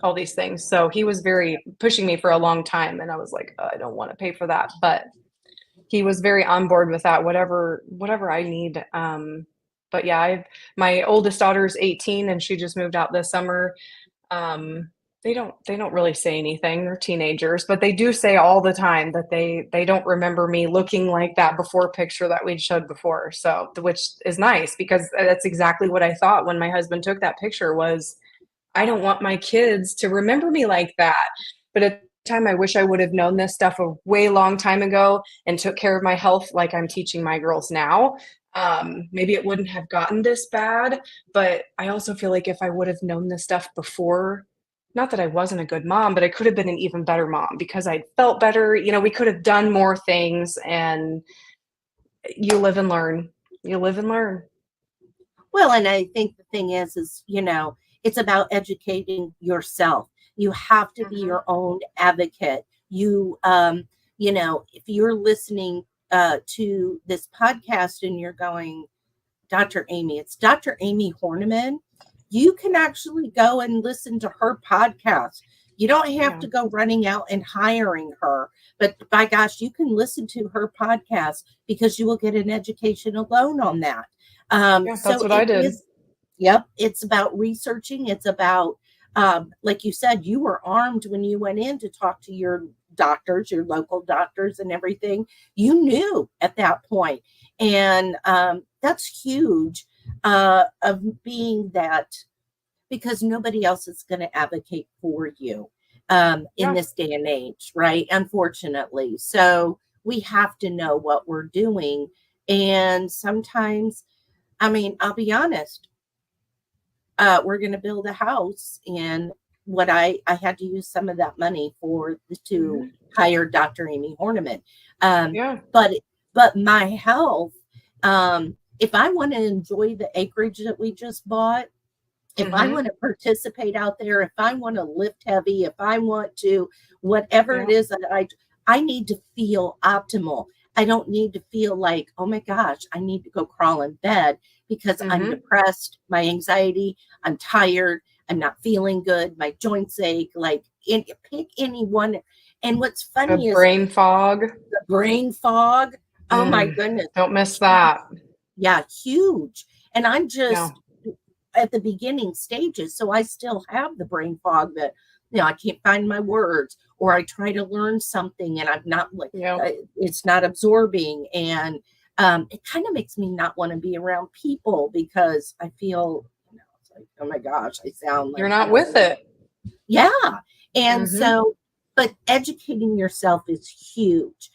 all these things. So he was very pushing me for a long time, and I was like, I don't want to pay for that, but he was very on board with that. Whatever I need. But yeah, my oldest daughter is 18, and she just moved out this summer. Um, they don't really say anything. They're teenagers, but they do say all the time that they don't remember me looking like that before picture that we'd showed before. So, which is nice because that's exactly what I thought when my husband took that picture was I don't want my kids to remember me like that. But at the time I wish I would have known this stuff a way long time ago and took care of my health like I'm teaching my girls now. Maybe it wouldn't have gotten this bad, but I also feel like if I would have known this stuff before, not that I wasn't a good mom, but I could have been an even better mom because I felt better. We could have done more things, and you live and learn. You live and learn. Well, and I think the thing is, it's about educating yourself. You have to be your own advocate. If you're listening to this podcast and you're going, Dr. Amy, it's Dr. Amy Horniman, you can actually go and listen to her podcast. You don't have to go running out and hiring her, but by gosh, you can listen to her podcast because you will get an education alone on that. That's what I did. Yep. It's about researching. It's about, like you said, you were armed when you went in to talk to your doctors, your local doctors and everything. You knew at that point. And that's huge of being that, because nobody else is going to advocate for you in this day and age, right? Unfortunately. So we have to know what we're doing. And sometimes, I'll be honest, we're going to build a house, and what I had to use some of that money to hire Dr. Amy Horniman. But my health, if I want to enjoy the acreage that we just bought, if I want to participate out there, if I want to lift heavy, if I want to, whatever it is that I need to feel optimal. I don't need to feel like, oh my gosh, I need to go crawl in bed because I'm depressed, my anxiety, I'm tired, I'm not feeling good, my joints ache, pick any one. And what's funny is brain fog. The brain fog. Oh my goodness. Don't miss that. Yeah, huge. And I'm just at the beginning stages. So I still have the brain fog that, I can't find my words, or I try to learn something and I'm not it's not absorbing. And it kind of makes me not want to be around people because I feel, it's like, oh my gosh, I sound like you're not with it. Yeah. And so, but educating yourself is huge.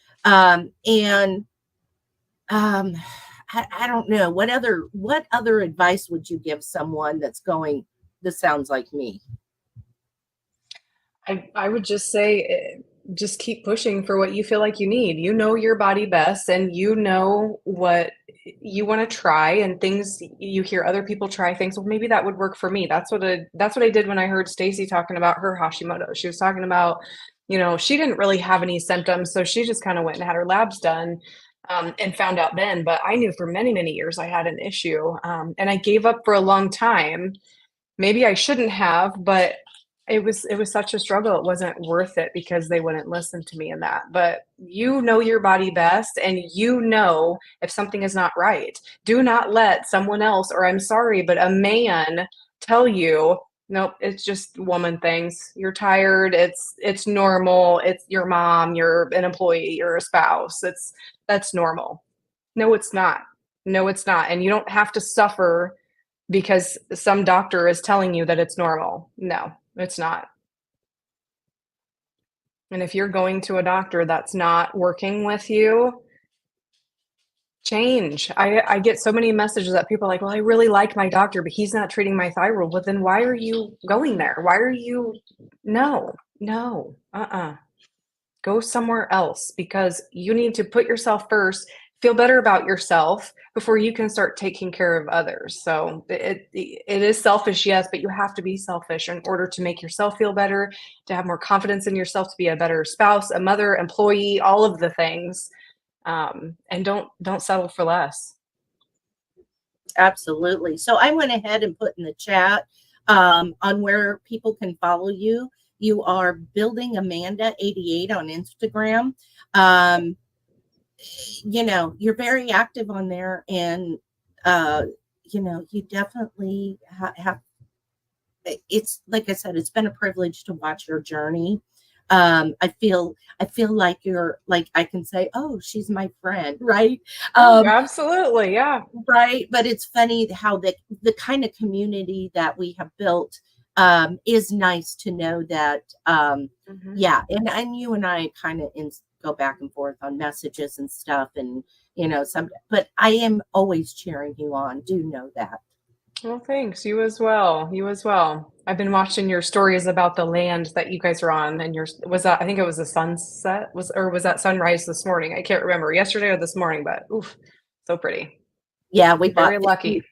I don't know what other advice would you give someone that's going, this sounds like me? I would just say, just keep pushing for what you feel like you need. You know your body best, and you know what you want to try, and things you hear other people try things. Well, maybe that would work for me. That's what I did when I heard Stacy talking about her Hashimoto. She was talking about, she didn't really have any symptoms, so she just kind of went and had her labs done. And found out then, but I knew for many, many years I had an issue, and I gave up for a long time. Maybe I shouldn't have, but it was such a struggle. It wasn't worth it because they wouldn't listen to me in that. But you know your body best, and you know if something is not right. Do not let someone else, or I'm sorry, but a man tell you, nope, it's just woman things. You're tired. It's normal. It's your mom, you're an employee, you're a spouse. That's normal. No, it's not. No, it's not. And you don't have to suffer because some doctor is telling you that it's normal. No, it's not. And if you're going to a doctor that's not working with you, change. I get so many messages that people are like, well, I really like my doctor, but he's not treating my thyroid. Well, then why are you going there? Why are you? No, no, go somewhere else, because you need to put yourself first, feel better about yourself before you can start taking care of others. So it is selfish, yes, but you have to be selfish in order to make yourself feel better, to have more confidence in yourself, to be a better spouse, a mother, employee, all of the things. And don't settle for less. Absolutely. So I went ahead and put in the chat on where people can follow you. You are Building Amanda 88 on Instagram. You're very active on there, and you definitely have. It's like I said, it's been a privilege to watch your journey. I feel like you're like, I can say, oh, she's my friend, right? Absolutely, yeah. Right. But it's funny how the kind of community that we have built is nice to know that yeah, and you and I kind of go back and forth on messages and stuff, and but I am always cheering you on. Do know that. Well, thanks. You as well. You as well. I've been watching your stories about the land that you guys are on, and I think it was a sunset, was that sunrise this morning? I can't remember, yesterday or this morning, but oof, so pretty. Yeah, we Very lucky.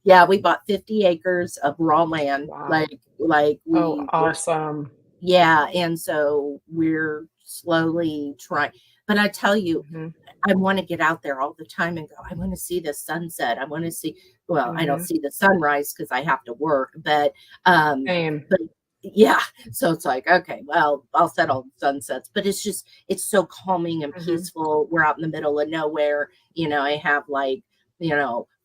Yeah, we bought 50 acres of raw land. Wow. Awesome. Yeah, and so we're slowly trying. But I tell you, I want to get out there all the time and go, I want to see the sunset. I want to see, well, I don't see the sunrise because I have to work, but Same. but yeah, so it's like, okay, well, I'll settle sunsets, but it's so calming and peaceful. We're out in the middle of nowhere. I have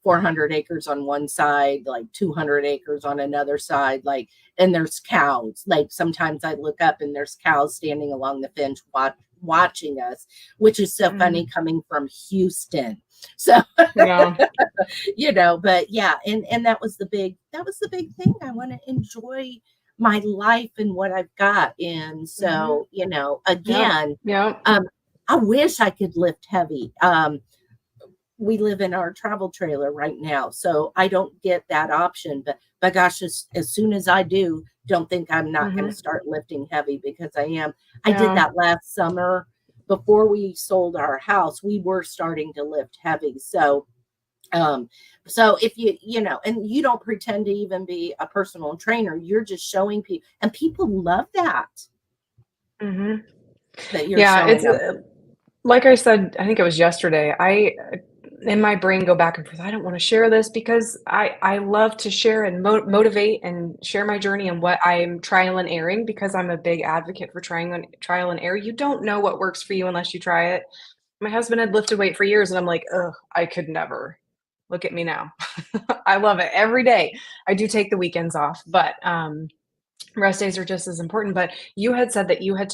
400 acres on one side, like 200 acres on another side, and there's cows. Like sometimes I look up and there's cows standing along the fence watching us, which is so funny coming from Houston. So, yeah. But yeah, and that was the big thing. I want to enjoy my life and what I've got. And so, again, I wish I could lift heavy. We live in our travel trailer right now, so I don't get that option. But my gosh, as soon as I do, don't think I'm not going to start lifting heavy, because I am. I did that last summer before we sold our house. We were starting to lift heavy. So if and you don't pretend to even be a personal trainer, you're just showing people, and people love that. That you're it's like I said, I think it was yesterday, I in my brain go back and forth. I don't want to share this because I love to share and motivate and share my journey and what I'm trial and erroring, because I'm a big advocate for trial and error. You don't know what works for you unless you try it. My husband had lifted weight for years, and I'm like, ugh, I could never. Look at me now. I love it every day. I do take the weekends off, but rest days are just as important. But you had said that you had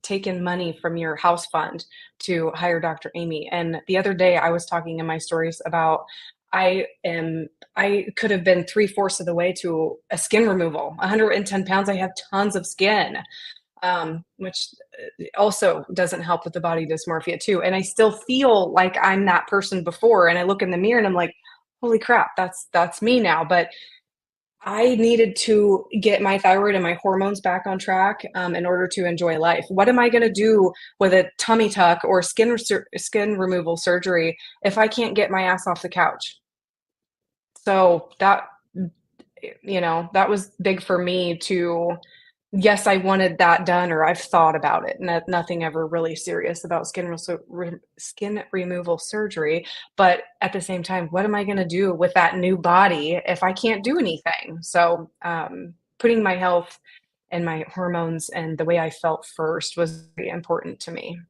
taken money from your house fund to hire Dr. Amy. And the other day I was talking in my stories about I could have been 3/4 of the way to a skin removal, 110 pounds. I have tons of skin. which also doesn't help with the body dysmorphia too. And I still feel like I'm that person before, and I look in the mirror and I'm like, holy crap, that's me now. But I needed to get my thyroid and my hormones back on track in order to enjoy life. What am I going to do with a tummy tuck or skin removal surgery if I can't get my ass off the couch? So that, that was big for me to, yes, I wanted that done, or I've thought about it. Nothing ever really serious about skin removal surgery. But at the same time, what am I going to do with that new body if I can't do anything? So putting my health and my hormones and the way I felt first was very important to me.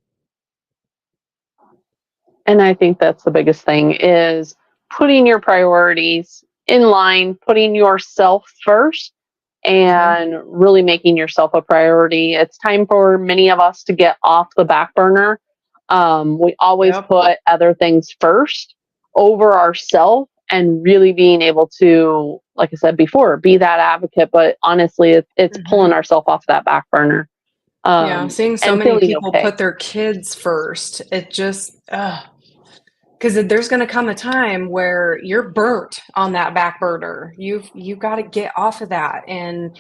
And I think that's the biggest thing is putting your priorities in line, putting yourself first, and really making yourself a priority. It's time for many of us to get off the back burner. We always put other things first over ourselves, and really being able to, like I said before, be that advocate. But honestly, it's pulling ourselves off that back burner. Seeing so many people put their kids first, it just, because there's going to come a time where you're burnt on that back burner. You've got to get off of that, and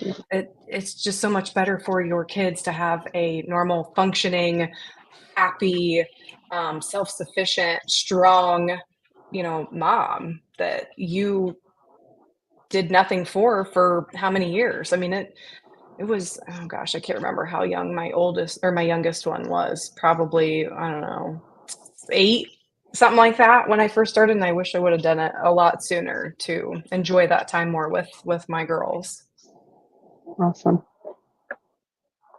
it's just so much better for your kids to have a normal, functioning, happy, self-sufficient, strong, mom that you did nothing for how many years. I mean, it was, oh gosh, I can't remember how young my youngest one was. Probably, I don't know, 8. Something like that when I first started, and I wish I would have done it a lot sooner to enjoy that time more with my girls. Awesome.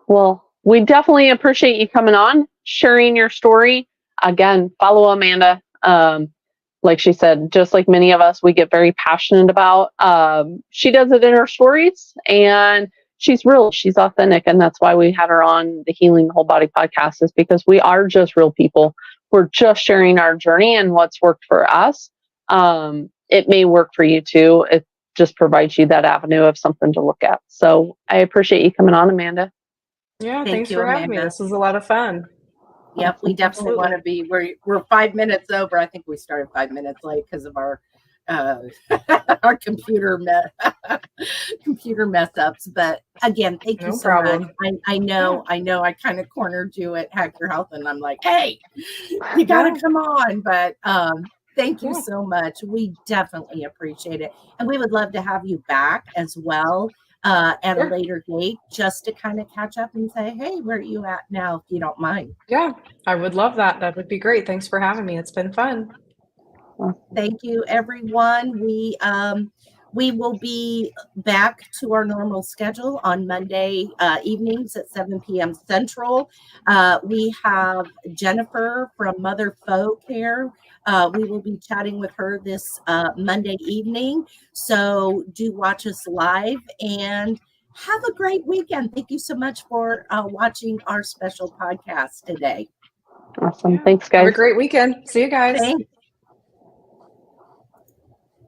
Well, we definitely appreciate you coming on, sharing your story. Again, follow Amanda. Like she said, just like many of us, we get very passionate about. She does it in her stories, and she's real. She's authentic, and that's why we had her on the Healing the Whole Body podcast, is because we are just real people. We're just sharing our journey and what's worked for us. It may work for you too. It just provides you that avenue of something to look at. So I appreciate you coming on, Amanda. Yeah, thanks for having me. This was a lot of fun. Yep, we definitely want to be. We're 5 minutes over. I think we started 5 minutes late because of our our computer mess ups. But again, thank you so much. I know I kind of cornered you at Hack Your Health, and I'm like, hey, you gotta come on. But thank you so much. We definitely appreciate it, and we would love to have you back as well at a later date, just to kind of catch up and say, hey, where are you at now, if you don't mind. Yeah, I would love that. That would be great. Thanks for having me. It's been fun. Thank you, everyone. We will be back to our normal schedule on Monday evenings at 7 p.m. Central. We have Jennifer from Mother Folk here. We will be chatting with her this Monday evening. So do watch us live and have a great weekend. Thank you so much for watching our special podcast today. Awesome. Thanks, guys. Have a great weekend. See you guys. Thanks.